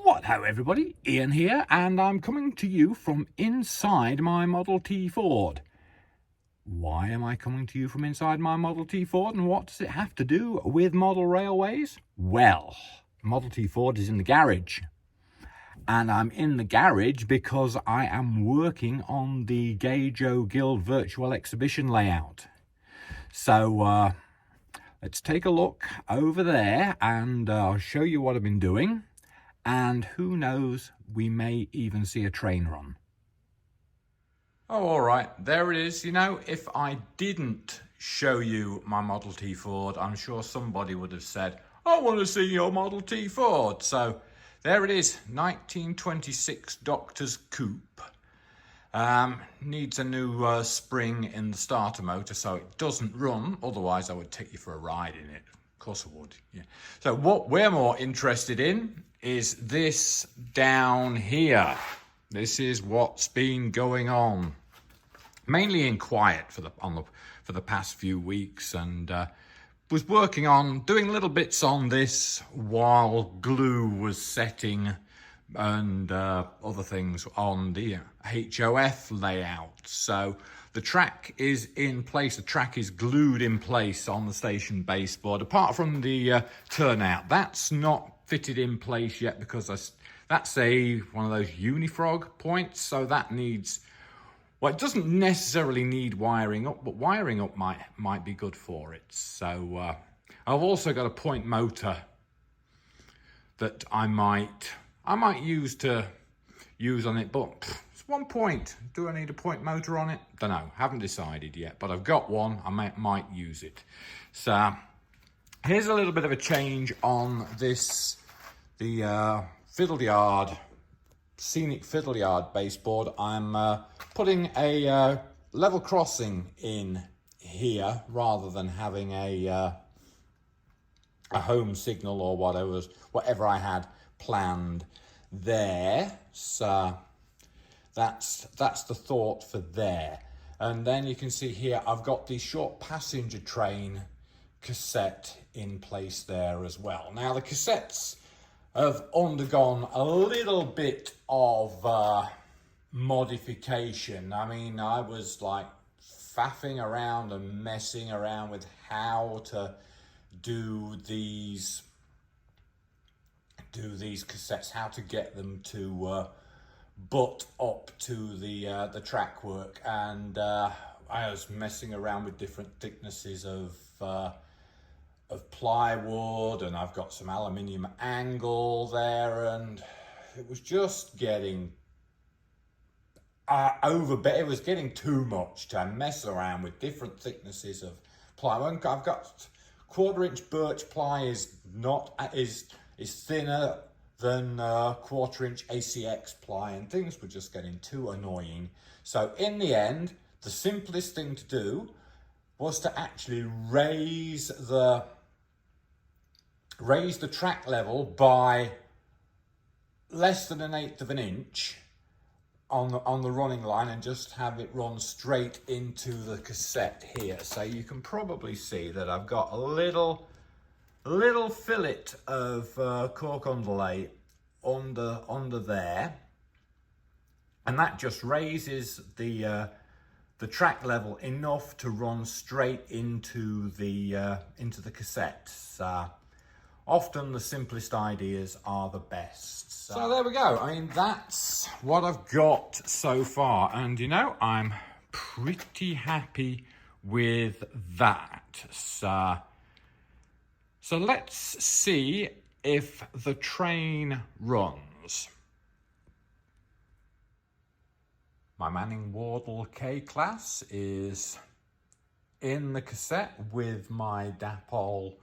What ho everybody, Ian here, and I'm coming to you from inside my Model T Ford. Why am I coming to you from inside my Model T Ford, and what does it have to do with model railways? Well, Model T Ford is in the garage, and I'm in the garage because I am working on the GOG Guild virtual exhibition layout. So let's take a look over there and I'll show you what I've been doing. And who knows, we may even see a train run. Oh, all right, there it is. You know, if I didn't show you my Model T Ford, I'm sure somebody would have said, I want to see your Model T Ford. So there it is, 1926 Doctor's Coupe. Needs a new spring in the starter motor so it doesn't run, otherwise I would take you for a ride in it. Of course I would, yeah. So what we're more interested in is this down here. This is what's been going on, mainly in quiet for the past few weeks, and was working on doing little bits on this while glue was setting and other things on the HOF layout. So the track is in place, the track is glued in place on the station baseboard, apart from the turnout. That's not fitted in place yet because that's one of those unifrog points, so that needs, well, it doesn't necessarily need wiring up, but wiring up might be good for it. So I've also got a point motor that I might use on it, but it's 1 point. Do I need a point motor on it? Don't know, haven't decided yet, but I've got one. I might use it. So here's a little bit of a change on this, the scenic fiddle yard baseboard. I'm putting a level crossing in here rather than having a home signal or whatever I had planned there. So that's the thought for there. And then you can see here I've got the short passenger train cassette in place there as well. Now the cassettes have undergone a little bit of modification. I mean, I was like faffing around and messing around with how to do these cassettes, how to get them to butt up to the track work, and I was messing around with different thicknesses of plywood, and I've got some aluminium angle there, and it was just getting it was getting too much to mess around with different thicknesses of plywood. I've got 1/4-inch birch ply is thinner than 1/4-inch ACX ply, and things were just getting too annoying. So in the end, the simplest thing to do was to actually raise the track level by less than 1/8 of an inch on the running line, and just have it run straight into the cassette here. So you can probably see that I've got a little fillet of cork underlay under there, and that just raises the track level enough to run straight into the cassette. Often the simplest ideas are the best. So there we go. I mean, that's what I've got so far, and you know, I'm pretty happy with that. So let's see if the train runs. My Manning Wardle K-Class is in the cassette with my Dapol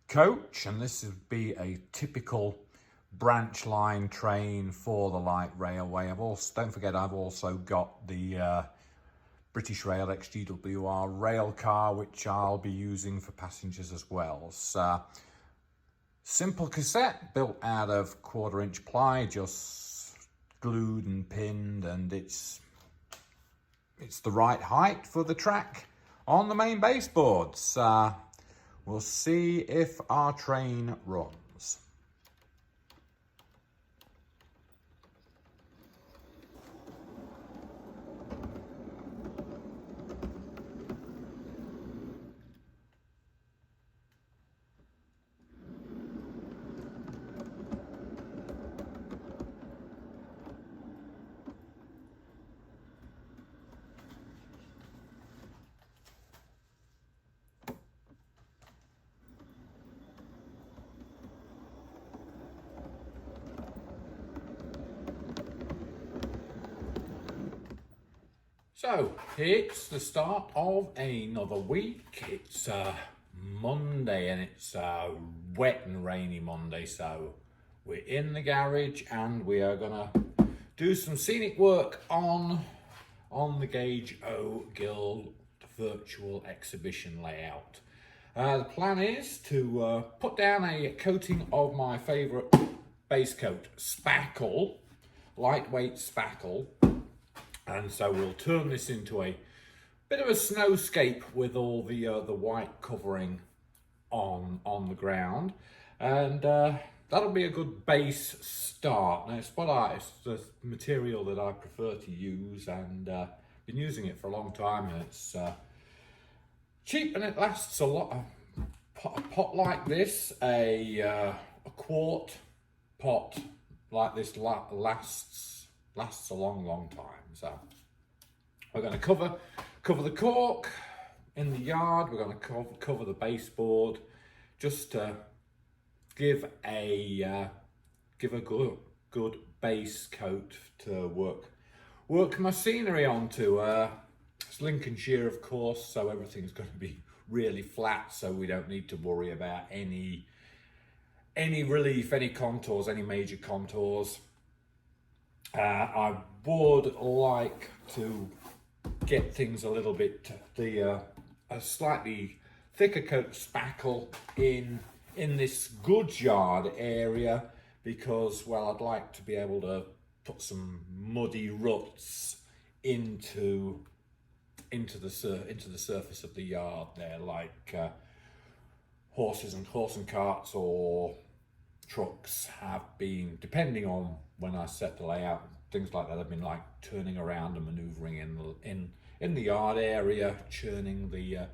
coach, and this would be a typical branch line train for the light railway. Don't forget, I've also got the British Rail XGWR rail car, which I'll be using for passengers as well. So simple cassette built out of 1/4-inch ply, just glued and pinned, and it's the right height for the track on the main baseboard. So we'll see if our train runs. So it's the start of another week. It's Monday and it's a wet and rainy Monday, so we're in the garage and we are gonna do some scenic work on the GOG virtual exhibition layout. The plan is to put down a coating of my favourite base coat, spackle, lightweight spackle. And so we'll turn this into a bit of a snowscape with all the white covering on the ground, and that'll be a good base start. Now it's the material that I prefer to use, and been using it for a long time, and it's cheap and it lasts a lot. A pot like this, a quart pot like this lasts a long time. So we're going to cover the cork in the yard. We're going to cover the baseboard just to give a good base coat to work my scenery onto. It's Lincolnshire, of course, so everything's going to be really flat, so we don't need to worry about any relief, any contours, any major contours. I would like to get things a little bit, a slightly thicker coat of spackle in this goods yard area, because, well, I'd like to be able to put some muddy ruts into the surface of the yard there, like horse and carts or trucks have been, depending on when I set the layout, things like that, have been like turning around and maneuvering in the yard area, churning the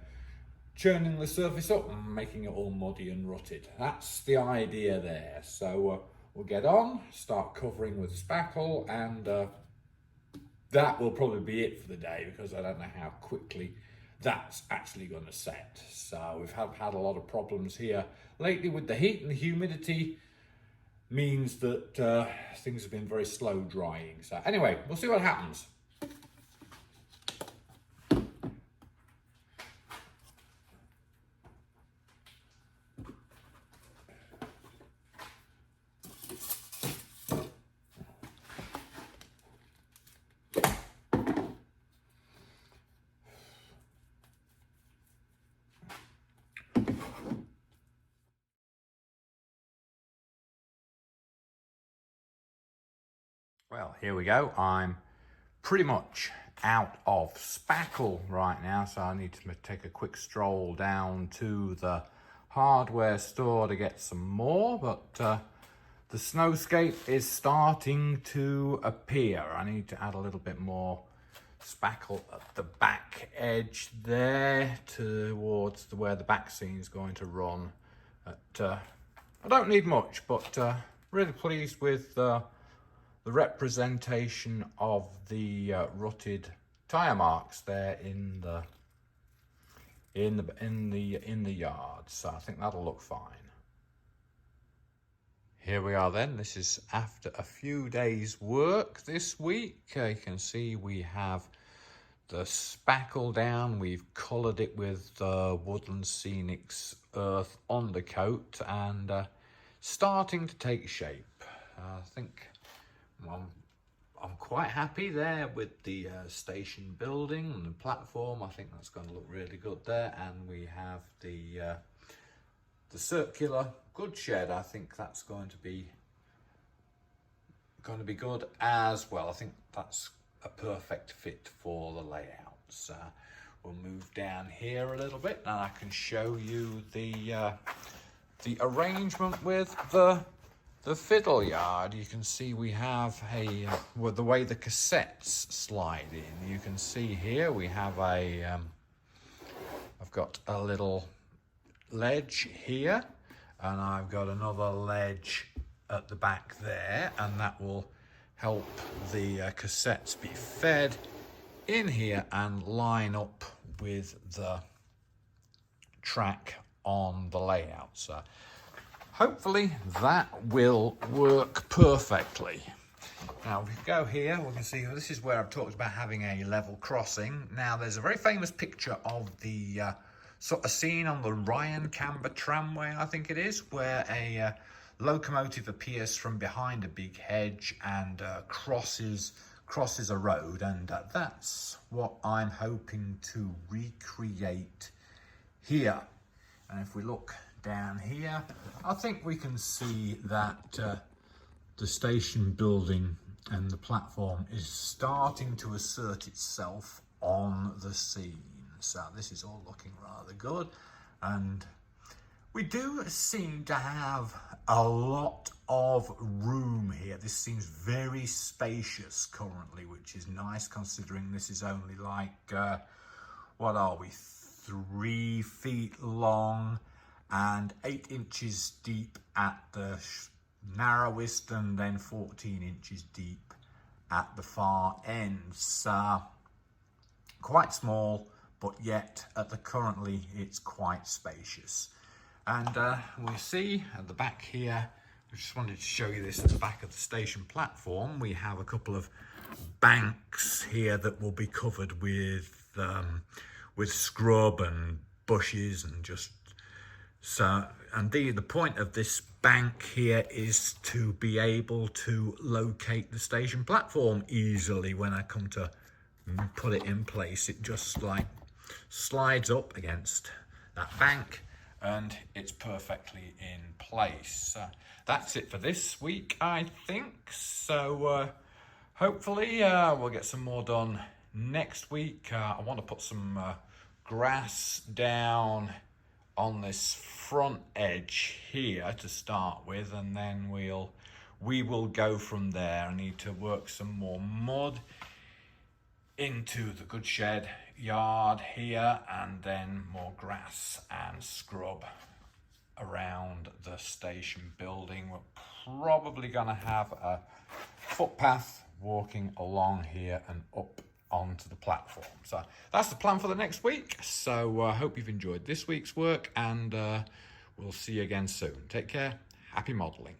surface up and making it all muddy and rutted. That's the idea there. So we'll get on, start covering with spackle, and that will probably be it for the day, because I don't know how quickly that's actually going to set. So we've had a lot of problems here lately with the heat, and the humidity means that things have been very slow drying. So anyway, we'll see what happens. Well, here we go. I'm pretty much out of spackle right now, so I need to take a quick stroll down to the hardware store to get some more, but the snowscape is starting to appear. I need to add a little bit more spackle at the back edge there towards where the back scene is going to run. I don't need much, but really pleased with the representation of the rutted tire marks there in the yard. So I think that'll look fine. Here we are then. This is after a few days work this week. You can see we have the spackle down. We've coloured it with Woodland Scenic's earth undercoat, and starting to take shape. I think I'm quite happy there with the station building and the platform. I think that's going to look really good there. And we have the circular goods shed. I think that's going to be good as well. I think that's a perfect fit for the layouts. We'll move down here a little bit, and I can show you the arrangement with the fiddle yard. You can see we have with the way the cassettes slide in. You can see here we have I've got a little ledge here, and I've got another ledge at the back there, and that will help the cassettes be fed in here and line up with the track on the layout. So hopefully that will work perfectly. Now, if we go here, we can see this is where I've talked about having a level crossing. Now, there's a very famous picture of the sort of scene on the Ryan-Camber tramway, I think it is, where a locomotive appears from behind a big hedge and crosses a road, and that's what I'm hoping to recreate here. And if we look down here, I think we can see that the station building and the platform is starting to assert itself on the scene. So this is all looking rather good, and we do seem to have a lot of room here. This seems very spacious currently, which is nice considering this is only like, what are we, 3 feet long and 8 inches deep at the narrowest, and then 14 inches deep at the far ends. Quite small, but yet currently it's quite spacious. And we see at the back here, I just wanted to show you this at the back of the station platform. We have a couple of banks here that will be covered with scrub and bushes and just so. And the point of this bank here is to be able to locate the station platform easily. When I come to put it in place, it just like slides up against that bank and it's perfectly in place. That's it for this week, I think. So hopefully we'll get some more done next week. I want to put some grass down on this front edge here to start with, and then we will go from there. I need to work some more mud into the goods shed yard here, and then more grass and scrub around the station building. We're probably gonna have a footpath walking along here and up onto the platform. So that's the plan for the next week. So I hope you've enjoyed this week's work, and we'll see you again soon. Take care. Happy modeling.